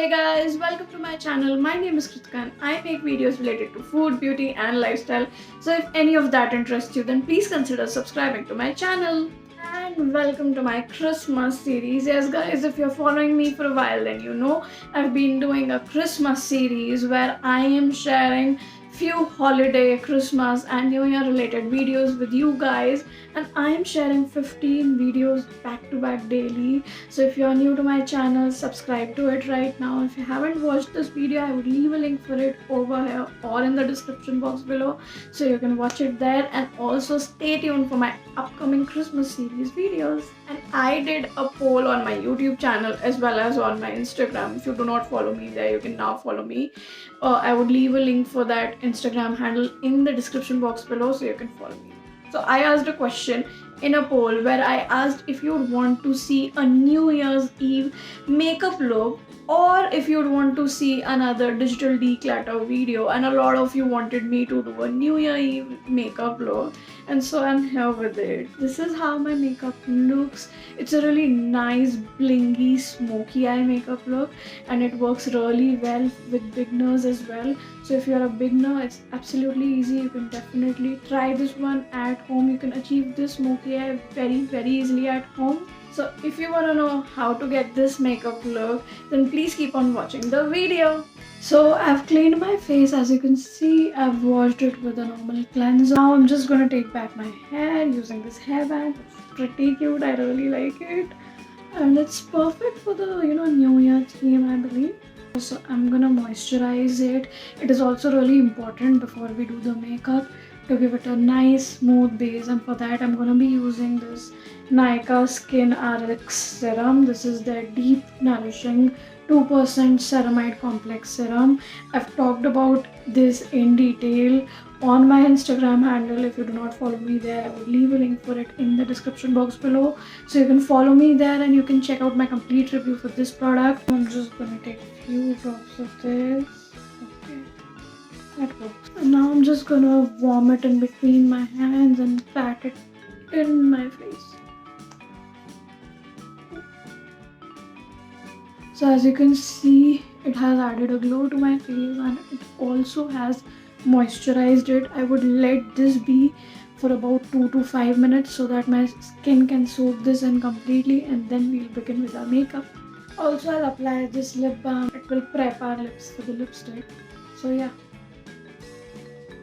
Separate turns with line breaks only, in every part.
Hey guys, welcome to my channel. My name is Kritika and I make videos related to food, beauty and lifestyle. So if any of that interests you, then please consider subscribing to my channel. And welcome to my Christmas series. Yes guys, if you're following me for a while, then you know I've been doing a Christmas series where I am sharing few holiday, Christmas and New Year related videos with you guys, and I am sharing 15 videos back to back daily. So if you're new to my channel, subscribe to it right now. If you haven't watched this video, I would leave a link for it over here or in the description box below, so you can watch it there. And also stay tuned for my upcoming Christmas series videos. And I did a poll on my YouTube channel as well as on my Instagram. If you do not follow me there, you can now follow me. I would leave a link for that Instagram handle in the description box below, so you can follow me. So I asked a question in a poll where I asked if you would want to see a New Year's Eve makeup look or if you would want to see another digital declutter video, and a lot of you wanted me to do a New Year Eve makeup look, and so I'm here with it. This is how my makeup looks. It's a really nice blingy smoky eye makeup look, and it works really well with beginners as well. So if you're a beginner, it's absolutely easy. You can definitely try this one at home. You can achieve this smoky eye very easily at home. So if you want to know how to get this makeup look, then please keep on watching the video. So I've cleaned my face. As you can see, I've washed it with a normal cleanser. Now I'm just gonna take back my hair using this hairband. It's pretty cute. I really like it, and it's perfect for the New Year theme, I believe. So I'm gonna moisturize it. It is also really important before we do the makeup to give it a nice smooth base, and for that I'm gonna be using this Nykaa Skin RX serum. This is their deep nourishing 2% ceramide complex serum. I've talked about this in detail on my Instagram handle. If you do not follow me there, I will leave a link for it in the description box below, so you can follow me there and you can check out my complete review for this product. I'm just gonna take a few drops of this. Okay, that works. And now I'm just gonna warm it in between my hands and pat it in my face. So as you can see, it has added a glow to my face and it also has moisturized it. I would let this be for about 2 to 5 minutes so that my skin can soak this in completely, and then we'll begin with our makeup. Also, I'll apply this lip balm. It will prep our lips for the lipstick. So yeah,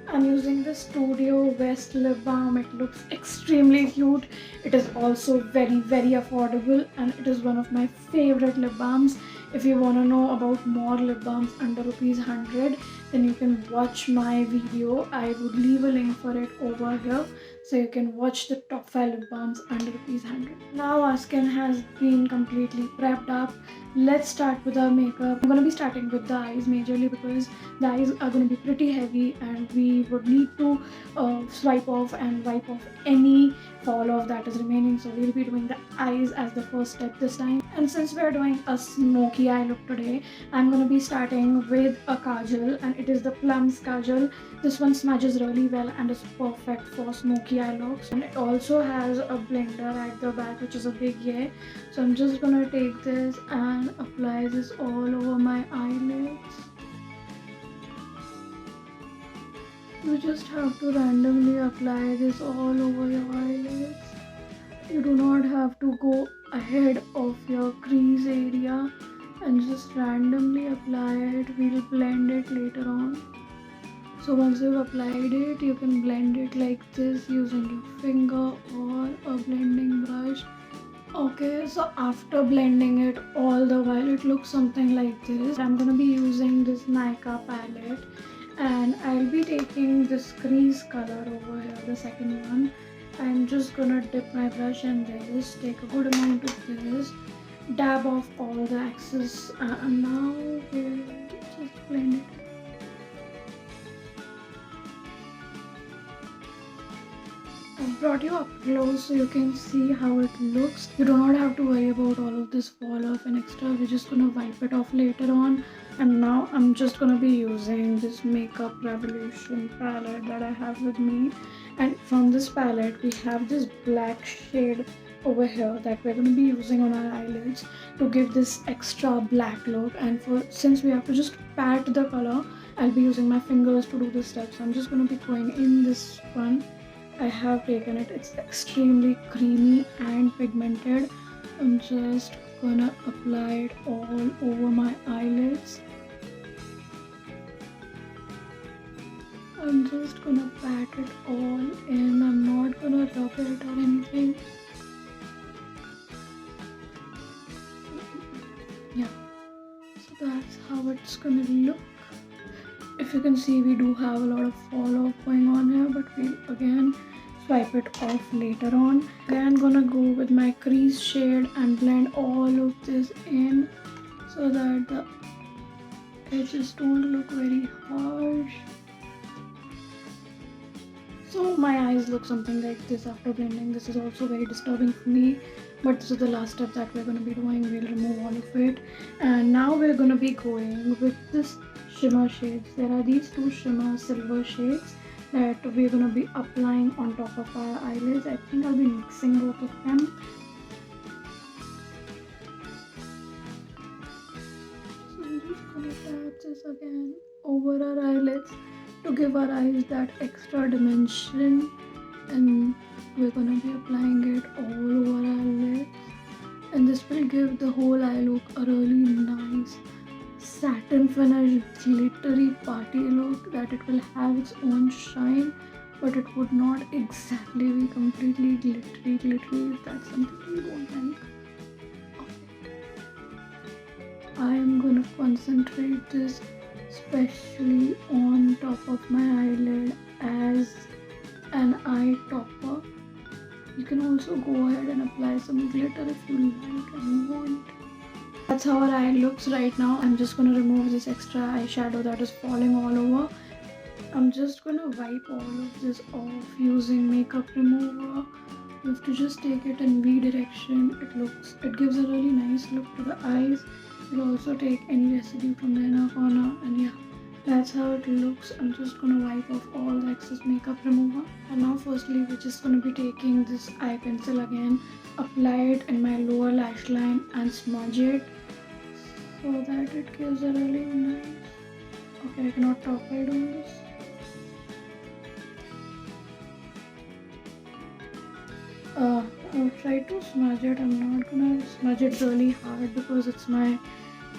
I'm using the Studio West lip balm. It looks extremely cute. It is also very affordable, and it is one of my favorite lip balms. If you want to know about more lip balms under ₹100, then you can watch my video. I would leave a link for it over here, so you can watch the top 5 lip balms under ₹100. Now our skin has been completely prepped up. Let's start with our makeup. I'm going to be starting with the eyes majorly because the eyes are going to be pretty heavy, and we would need to swipe off and wipe off any fall off that is remaining. So we'll be doing the eyes as the first step this time. And since we're doing a smoky eye look today, I'm going to be starting with a kajal, and it is the Plums kajal. This one smudges really well and is perfect for smoky eye looks, and it also has a blender at the back, which is a big yay. So I'm just going to take this and apply this all over my eyelids. You just have to randomly apply this all over your eyelids. You do not have to go ahead of your crease area, and just randomly apply it. We'll blend it later on. So once you've applied it, you can blend it like this using your finger or a blending brush. Okay, so after blending it all the while, it looks something like this. I'm gonna be using this Nykaa palette, and I'll be taking this crease color over here, the second one. I'm just gonna dip my brush in this, take a good amount of this, dab off all the excess, and now we'll just blend it. I've brought you up close so you can see how it looks. You do not have to worry about all of this fall off and extra. We're just gonna wipe it off later on. And now I'm just gonna be using this Makeup Revolution palette that I have with me. And from this palette, we have this black shade over here that we're going to be using on our eyelids to give this extra black look. And since we have to just pat the color, I'll be using my fingers to do this step. So I'm just going to be going in this one. I have taken it. It's extremely creamy and pigmented. I'm just gonna apply it all over my eyelids. I'm just gonna pat it all in. I'm not gonna rub it or anything. Yeah, so that's how it's gonna look. If you can see, we do have a lot of fall off going on here, but we'll again swipe it off later on. Then I'm gonna go with my crease shade and blend all of this in so that the edges don't look very harsh. So my eyes look something like this after blending. This is also very disturbing for me, but this is the last step that we're going to be doing. We'll remove all of it, and now we're going to be going with this shimmer shades. There are these two shimmer silver shades that we're going to be applying on top of our eyelids. I think I'll be mixing both of them. So I'm just going to tap this again over our eyelids to give our eyes that extra dimension, and we're gonna be applying it all over our lids, and this will give the whole eye look a really nice satin finish glittery party look, that it will have its own shine, but it would not exactly be completely glittery if that's something you don't like. Okay. I am gonna concentrate this especially on top of my eyelid as an eye topper. You can also go ahead and apply some glitter if you like and want. That's how our eye looks right now. I'm just going to remove this extra eyeshadow that is falling all over. I'm just going to wipe all of this off using makeup remover. You have to just take it in V direction. It gives a really nice look to the eyes. You'll also take any residue from the inner corner, and yeah, that's how it looks. I'm just gonna wipe off all the excess makeup remover. And now firstly, we're just gonna be taking this eye pencil again, apply it in my lower lash line and smudge it so that it gives a really nice... Okay, I cannot talk while doing this. I'll try to smudge it. I'm not gonna smudge it really hard because it's my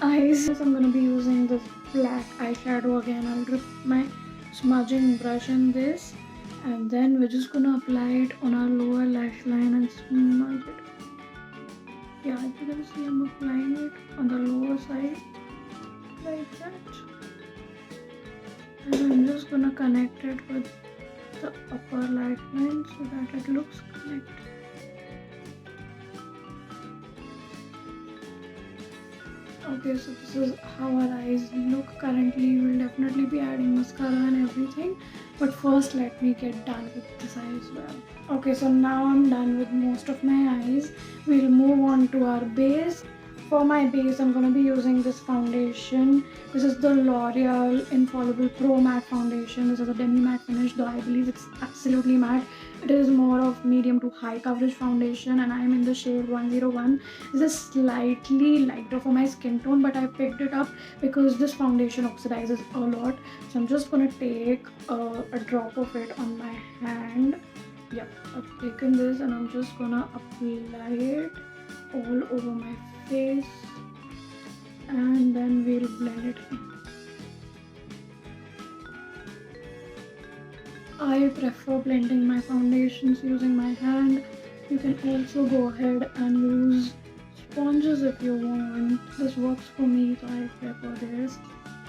eyes. I'm gonna be using this black eyeshadow again. I'll dip my smudging brush in this, and then we're just gonna apply it on our lower lash line and smudge it. Yeah, as you can see, I'm applying it on the lower side like that, and I'm just gonna connect it with the upper lash line so that it looks connected. Okay, so this is how our eyes look currently. We'll definitely be adding mascara and everything, but first let me get done with this eye as well. Okay, so now I'm done with most of my eyes. We'll move on to our base. For my base, I'm going to be using this foundation. This is the L'Oreal Infallible Pro Matte Foundation. This is a demi-matte finish, though I believe it's absolutely matte. It is more of medium to high coverage foundation, and I am in the shade 101. This is slightly lighter for my skin tone, but I picked it up because this foundation oxidizes a lot. So I'm just going to take a drop of it on my hand. Yeah, I've taken this and I'm just going to apply it all over my face, and then we'll blend it in. I prefer blending my foundations using my hand. You can also go ahead and use sponges if you want. This works for me, so I prefer this.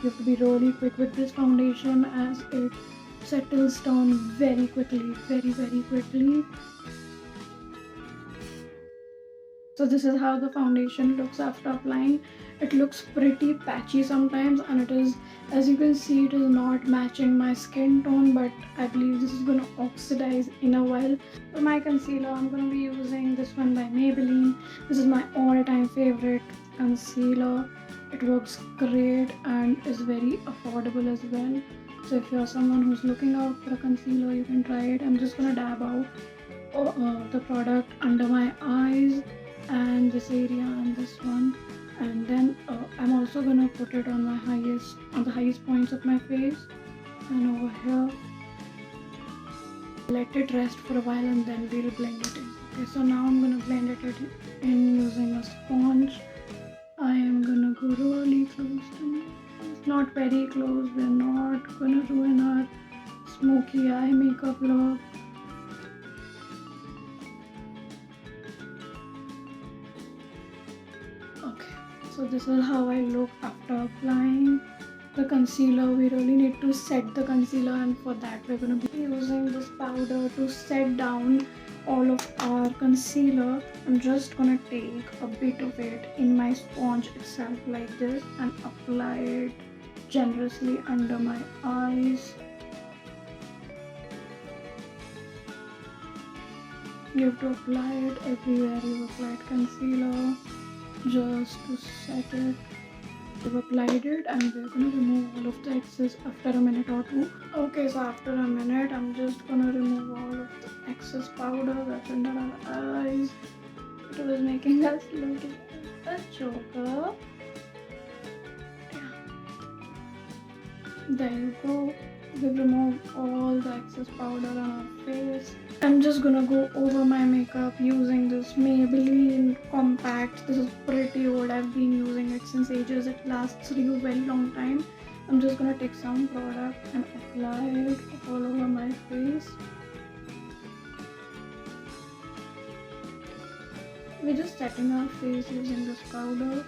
You have to be really quick with this foundation as it settles down very quickly, very quickly. So this is how the foundation looks after applying. It looks pretty patchy sometimes, and it is, as you can see, it is not matching my skin tone, but I believe this is going to oxidize in a while. For my concealer, I'm going to be using this one by Maybelline. This is my all-time favorite concealer. It works great and is very affordable as well. So if you're someone who's looking out for a concealer, you can try it. I'm just going to dab out the product under my eyes and this area and this one, and then I'm also gonna put it on the highest points of my face and over here. Let it rest for a while and then we'll blend it in. Okay, so now I'm gonna blend it in using a sponge. I am gonna go really close to me. It's not very close. We're not gonna ruin our smoky eye makeup look. Okay, so this is how I look after applying the concealer. We really need to set the concealer, and for that we're going to be using this powder to set down all of our concealer. I'm just going to take a bit of it in my sponge itself like this and apply it generously under my eyes. You have to apply it everywhere you applied concealer, just to set it. We've applied it and we're going to remove all of the excess after a minute or two. Okay, so after a minute I'm just going to remove all of the excess powder that's under our eyes. It was making us look like a joker. Yeah. There you go. We've removed all the excess powder on our face. I'm just gonna go over my makeup using this Maybelline Compact. This is pretty old. I've been using it since ages. It lasts you a very long time. I'm just gonna take some product and apply it all over my face. We're just setting our face using this powder.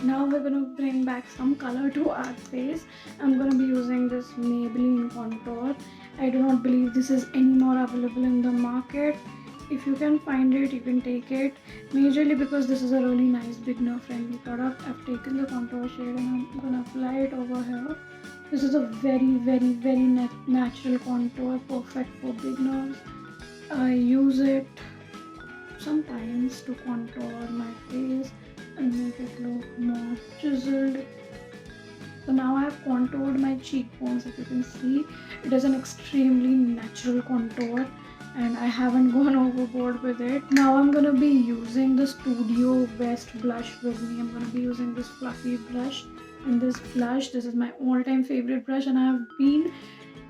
Now we're going to bring back some color to our face. I'm going to be using this Maybelline contour. I do not believe this is any more available in the market. If you can find it, you can take it. Majorly because this is a really nice beginner friendly product. I've taken the contour shade and I'm going to apply it over here. This is a very natural contour, perfect for beginners. I use it sometimes to contour my face and make it look more chiseled. So now I have contoured my cheekbones. If you can see, it is an extremely natural contour and I haven't gone overboard with it. Now I'm gonna be using the Studio West blush with me. I'm gonna be using this fluffy blush and this blush. This is my all-time favorite brush and I have been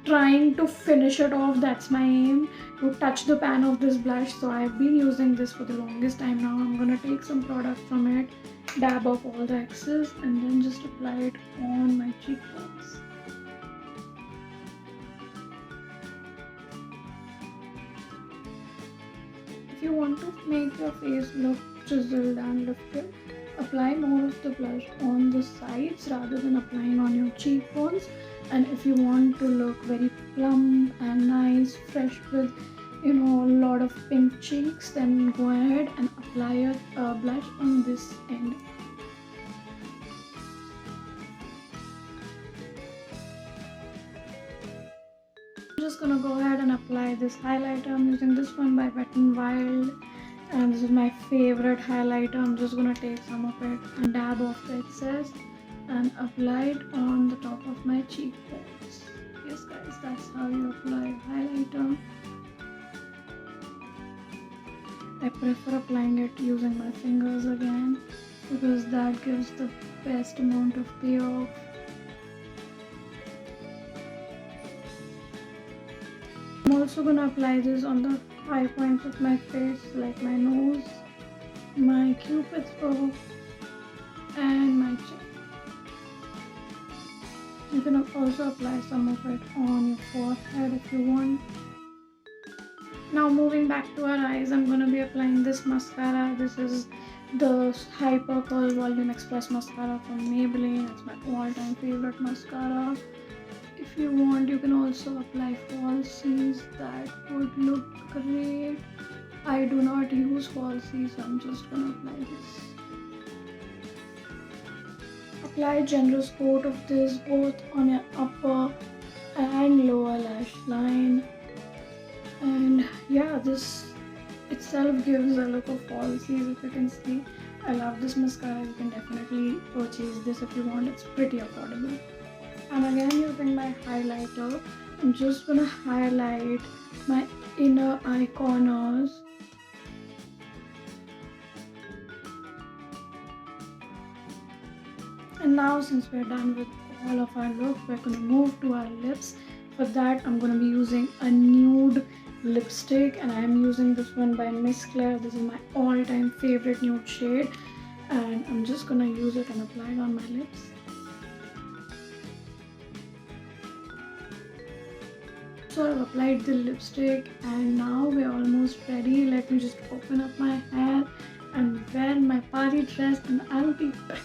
trying to finish it off. That's my aim, to touch the pan of this blush. So I've been using this for the longest time now. I'm gonna take some product from it, dab off all the excess and then just apply it on my cheekbones. If you want to make your face look chiseled and lifted, apply more of the blush on the sides rather than applying on your cheekbones. And if you want to look very plump and nice, fresh with a lot of pink cheeks, then go ahead and apply a blush on this end. I'm just gonna go ahead and apply this highlighter. I'm using this one by Wet n Wild and this is my favorite highlighter. I'm just gonna take some of it and dab off the excess and apply it on the top of my cheekbones. Yes guys, that's how you apply highlighter. I prefer applying it using my fingers again because that gives the best amount of payoff. I'm also gonna apply this on the high points of my face like my nose, my cupid's bow and my chin. You can also apply some of it on your forehead if you want. Now moving back to our eyes, I'm going to be applying this mascara. This is the Hyper Curl Volume Express mascara from Maybelline. It's my all-time favorite mascara. If you want, you can also apply falsies. That would look great. I do not use falsies, so I'm just going to apply this. Apply a generous coat of this both on your upper and lower lash line, and yeah, this itself gives a look of falsies. If you can see, I love this mascara. You can definitely purchase this if you want. It's pretty affordable. And again, using my highlighter, I'm just gonna highlight my inner eye corners. And now since we're done with all of our look, we're gonna move to our lips. For that, I'm gonna be using a nude lipstick, and I am using this one by Miss Claire. This is my all-time favorite nude shade, and I'm just gonna use it and apply it on my lips. So I've applied the lipstick, and now we're almost ready. Let me just open up my hair and wear my party dress, and I'll be back.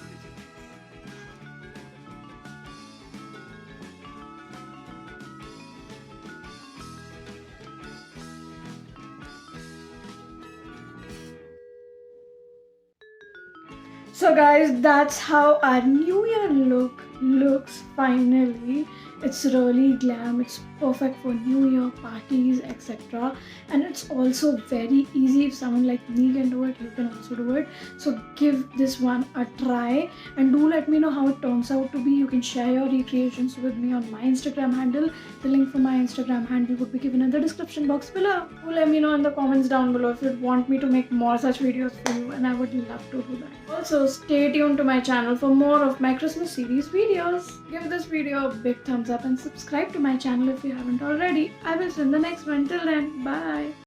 So guys, that's how our new year look looks finally. It's really glam, it's perfect for new year parties, etc. And it's also very easy. If someone like me can do it, you can also do it. So give this one a try and do let me know how it turns out to be. You can share your recreations with me on my Instagram handle. The link for my Instagram handle would be given in the description box below. Do let me know in the comments down below if you'd want me to make more such videos for you, and I would love to do that. Also, stay tuned to my channel for more of my Christmas series videos. Give this video a big thumbs up and subscribe to my channel if you haven't already. I will see you in the next one. Till then, bye.